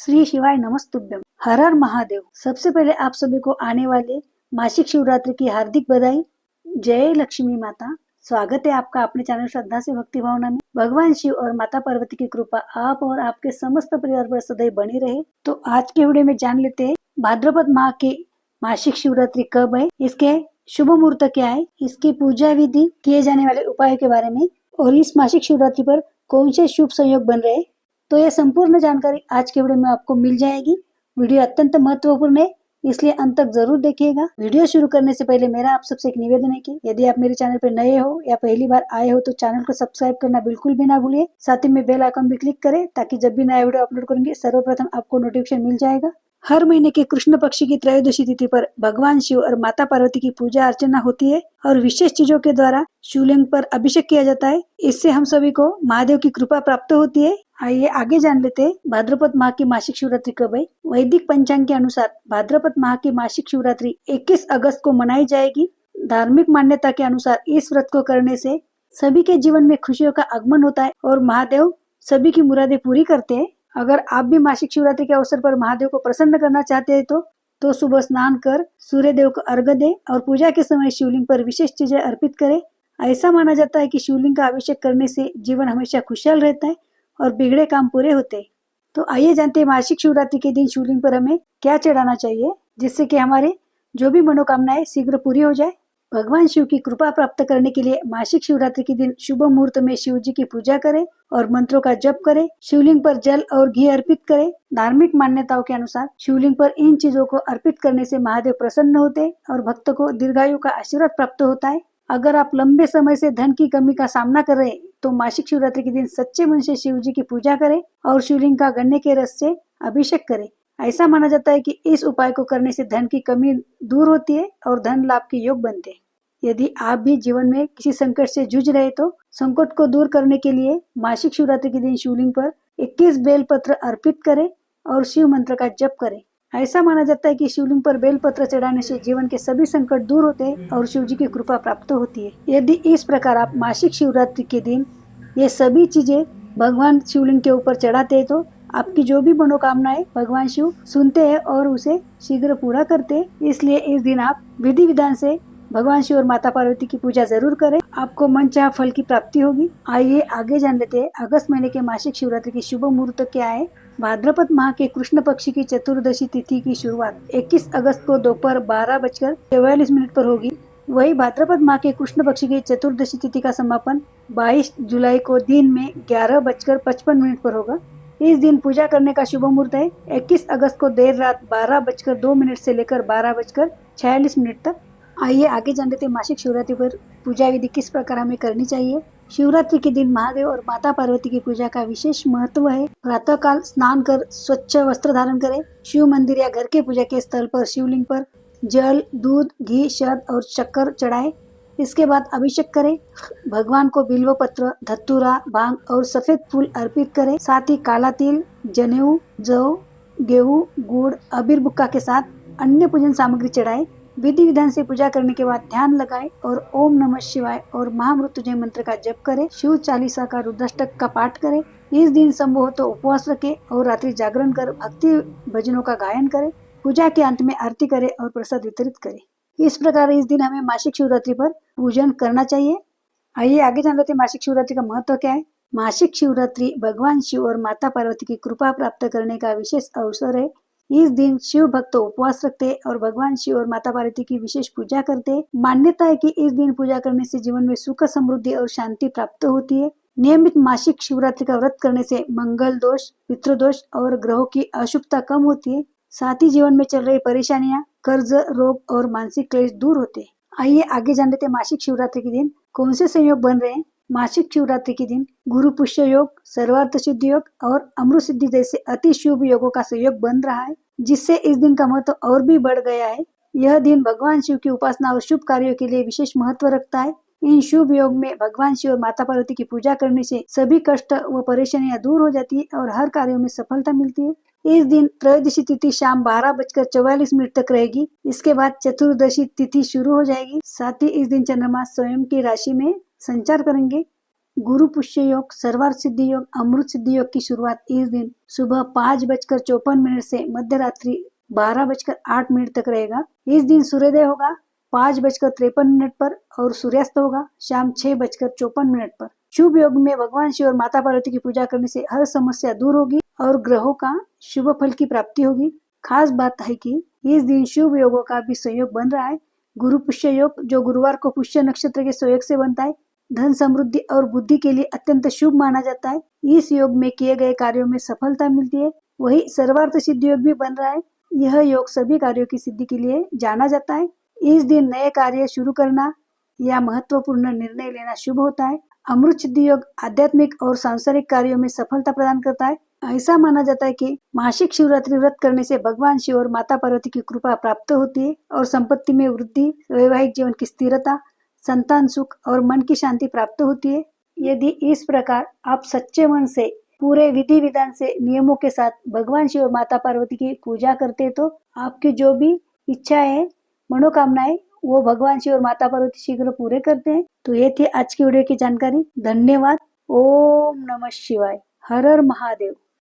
श्री शिवाय नमस्तुभ्यम। हर हर महादेव। सबसे पहले आप सभी को आने वाले मासिक शिवरात्रि की हार्दिक बधाई। जय लक्ष्मी माता। स्वागत है आपका अपने चैनल श्रद्धा से भक्ति भावना में। भगवान शिव और माता पार्वती की कृपा आप और आपके समस्त परिवार पर सदैव बनी रहे। तो आज के वीडियो में जान लेते हैं भाद्रपद माह की मासिक शिवरात्रि कब है, इसके शुभ मुहूर्त क्या है, इसकी पूजा विधि, किए जाने वाले उपायों के बारे में और इस मासिक शिवरात्रि पर कौन से शुभ संयोग बन रहे हैं। तो यह संपूर्ण जानकारी आज के वीडियो में आपको मिल जाएगी। वीडियो अत्यंत महत्वपूर्ण है, इसलिए अंत तक जरूर देखिएगा। वीडियो शुरू करने से पहले मेरा आप सबसे एक निवेदन है कि यदि आप मेरे चैनल पर नए हो या पहली बार आए हो तो चैनल को सब्सक्राइब करना बिल्कुल भी ना भूलिए। साथ ही में बेल आइकन भी क्लिक करें ताकि जब भी नया वीडियो अपलोड करेंगे सर्वप्रथम आपको नोटिफिकेशन मिल जाएगा। हर महीने के कृष्ण पक्ष की त्रयोदशी तिथि पर भगवान शिव और माता पार्वती की पूजा अर्चना होती है और विशेष चीजों के द्वारा शिवलिंग पर अभिषेक किया जाता है। इससे हम सभी को महादेव की कृपा प्राप्त होती है। आइए आगे जान लेते हैं भाद्रपद माह की मासिक शिवरात्रि कब है। वैदिक पंचांग के अनुसार भाद्रपद माह की मासिक शिवरात्रि 21 अगस्त को मनाई जाएगी। धार्मिक मान्यता के अनुसार इस व्रत को करने से सभी के जीवन में खुशियों का आगमन होता है और महादेव सभी की मुरादें पूरी करते हैं। अगर आप भी मासिक शिवरात्रि के अवसर पर महादेव को प्रसन्न करना चाहते हैं तो सुबह स्नान कर सूर्य देव को अर्घ्य दें और पूजा के समय शिवलिंग पर विशेष चीजें अर्पित करें। ऐसा माना जाता है कि शिवलिंग का अभिषेक करने से जीवन हमेशा खुशहाल रहता है और बिगड़े काम पूरे होते हैं। तो आइए जानते हैं मासिक शिवरात्रि के दिन शिवलिंग पर हमें क्या चढ़ाना चाहिए जिससे कि हमारे जो भी मनोकामनाएं शीघ्र पूरी हो जाए। भगवान शिव की कृपा प्राप्त करने के लिए मासिक शिवरात्रि के दिन शुभ मुहूर्त में शिव जी की पूजा करें और मंत्रों का जप करें। शिवलिंग पर जल और घी अर्पित करें। धार्मिक मान्यताओं के अनुसार शिवलिंग पर इन चीजों को अर्पित करने से महादेव प्रसन्न होते हैं और भक्त को दीर्घायु का आशीर्वाद प्राप्त होता है। अगर आप लंबे समय से धन की कमी का सामना कर रहे हैं तो मासिक शिवरात्रि के दिन सच्चे मन से शिव जी की पूजा करें और शिवलिंग का गन्ने के रस से अभिषेक करें। ऐसा माना जाता है कि इस उपाय को करने से धन की कमी दूर होती है और धन लाभ के योग बनते हैं। यदि आप भी जीवन में किसी संकट से जूझ रहे तो संकट को दूर करने के लिए मासिक शिवरात्रि के दिन शिवलिंग पर 21 बेलपत्र अर्पित करें और शिव मंत्र का जप करें। ऐसा माना जाता है कि शिवलिंग पर बेलपत्र चढ़ाने से जीवन के सभी संकट दूर होते हैं और शिव जी की कृपा प्राप्त होती है। यदि इस प्रकार आप मासिक शिवरात्रि के दिन ये सभी चीजें भगवान शिवलिंग के ऊपर चढ़ाते हैं तो आपकी जो भी मनोकामनाएं भगवान शिव सुनते हैं और उसे शीघ्र पूरा करते हैं। इसलिए इस दिन आप विधि विधान से भगवान शिव और माता पार्वती की पूजा जरूर करें, आपको मनचाहा फल की प्राप्ति होगी। आइए आगे जान लेते हैं अगस्त महीने के मासिक शिवरात्रि की शुभ मुहूर्त क्या है। भाद्रपद माह के कृष्ण पक्ष की चतुर्दशी तिथि की शुरुआत 21 अगस्त को दोपहर 12:44 पर होगी। वही भाद्रपद माह के कृष्ण पक्ष की चतुर्दशी तिथि का समापन 22 जुलाई को दिन में 11:55 पर होगा। इस दिन पूजा करने का शुभ मुहूर्त है 21 अगस्त को देर रात 12:02 से लेकर 12:46 तक। आइए आगे जान लेते हैं मासिक शिवरात्रि पर पूजा विधि किस प्रकार हमें करनी चाहिए। शिवरात्रि के दिन महादेव और माता पार्वती की पूजा का विशेष महत्व है। प्रातः काल स्नान कर स्वच्छ वस्त्र धारण करें। शिव मंदिर या घर के पूजा के स्थल पर शिवलिंग पर जल, दूध, घी, शहद और शक्कर चढ़ाए। इसके बाद अभिषेक करें। भगवान को बिल्व पत्र, धतूरा, भांग और सफेद फूल अर्पित करें। साथ ही काला तिल, जनेऊ, जौ, गेहूं, गुड़, अबीर बुक्का के साथ अन्य पूजन सामग्री चढ़ाए। विधि विधान से पूजा करने के बाद ध्यान लगाएं और ओम नमः शिवाय और महामृत्युंजय मंत्र का जप करें। शिव चालीसा का रुद्राष्टक का पाठ करें। इस दिन संभव हो तो उपवास रखें और रात्रि जागरण कर भक्ति भजनों का गायन करें। पूजा के अंत में आरती करें और प्रसाद वितरित करें। इस प्रकार इस दिन हमें मासिक शिवरात्रि पर पूजन करना चाहिए। आइए आगे जान लेते हैं मासिक शिवरात्रि का महत्व क्या है। मासिक शिवरात्रि भगवान शिव और माता पार्वती की कृपा प्राप्त करने का विशेष अवसर है। इस दिन शिव भक्त उपवास रखते हैं और भगवान शिव और माता पार्वती की विशेष पूजा करते हैं। मान्यता है कि इस दिन पूजा करने से जीवन में सुख, समृद्धि और शांति प्राप्त होती है। नियमित मासिक शिवरात्रि का व्रत करने से मंगल दोष, पितृदोष और ग्रहों की अशुभता कम होती है। साथ ही जीवन में चल रही परेशानियां, कर्ज, रोग और मानसिक क्लेश दूर होते हैं। आइए आगे जान लेते हैं मासिक शिवरात्रि के दिन कौन से संयोग बन रहे हैं। मासिक शिवरात्रि के दिन गुरु पुष्य योग, सर्वार्थ सिद्धि योग और अमृत सिद्धि जैसे अति शुभ योगों का संयोग बन रहा है, जिससे इस दिन का महत्व और भी बढ़ गया है। यह दिन भगवान शिव की उपासना और शुभ कार्यों के लिए विशेष महत्व रखता है। इन शुभ योग में भगवान शिव और माता पार्वती की पूजा करने से सभी कष्ट व परेशानियां दूर हो जाती है और हर कार्यों में सफलता मिलती है। इस दिन त्रयोदशी तिथि शाम 12:44 तक रहेगी। इसके बाद चतुर्दशी तिथि शुरू हो जाएगी। साथ ही इस दिन चंद्रमा स्वयं की राशि में संचार करेंगे, गुरु पुष्य योग, सर्वार्थ सिद्धि योग, अमृत सिद्धि योग की शुरुआत इस दिन सुबह 5:54 से मध्य रात्रि 12:08 तक रहेगा। इस दिन सूर्योदय होगा 5:53 पर और सूर्यास्त होगा शाम 6:54 पर। शुभ योग में भगवान शिव और माता पार्वती की पूजा करने से हर समस्या दूर होगी और ग्रहों का शुभ फल की प्राप्ति होगी। खास बात है कि इस दिन शुभ योगों का भी संयोग बन रहा है। गुरु पुष्य योग जो गुरुवार को पुष्य नक्षत्र के सहयोग से बनता है, धन समृद्धि और बुद्धि के लिए अत्यंत शुभ माना जाता है। इस योग में किए गए कार्यों में सफलता मिलती है। वही सर्वार्थ सिद्धि योग भी बन रहा है। यह योग सभी कार्यों की सिद्धि के लिए जाना जाता है। इस दिन नए कार्य शुरू करना या महत्वपूर्ण निर्णय लेना शुभ होता है। अमृत सिद्धि योग आध्यात्मिक और सांसारिक कार्यों में सफलता प्रदान करता है। ऐसा माना जाता है कि मासिक शिवरात्रि व्रत करने से भगवान शिव और माता पार्वती की कृपा प्राप्त होती है और संपत्ति में वृद्धि, वैवाहिक जीवन की स्थिरता, संतान सुख और मन की शांति प्राप्त होती है। यदि इस प्रकार आप सच्चे मन से पूरे विधि विधान से नियमों के साथ भगवान शिव और माता पार्वती की पूजा करते हैं तो आपकी जो भी इच्छा है, मनोकामनाएं, वो भगवान शिव और माता पार्वती शीघ्र पूरे करते हैं। तो ये थी आज की वीडियो की जानकारी। धन्यवाद। ओम नमः शिवाय। हर हर महादेव।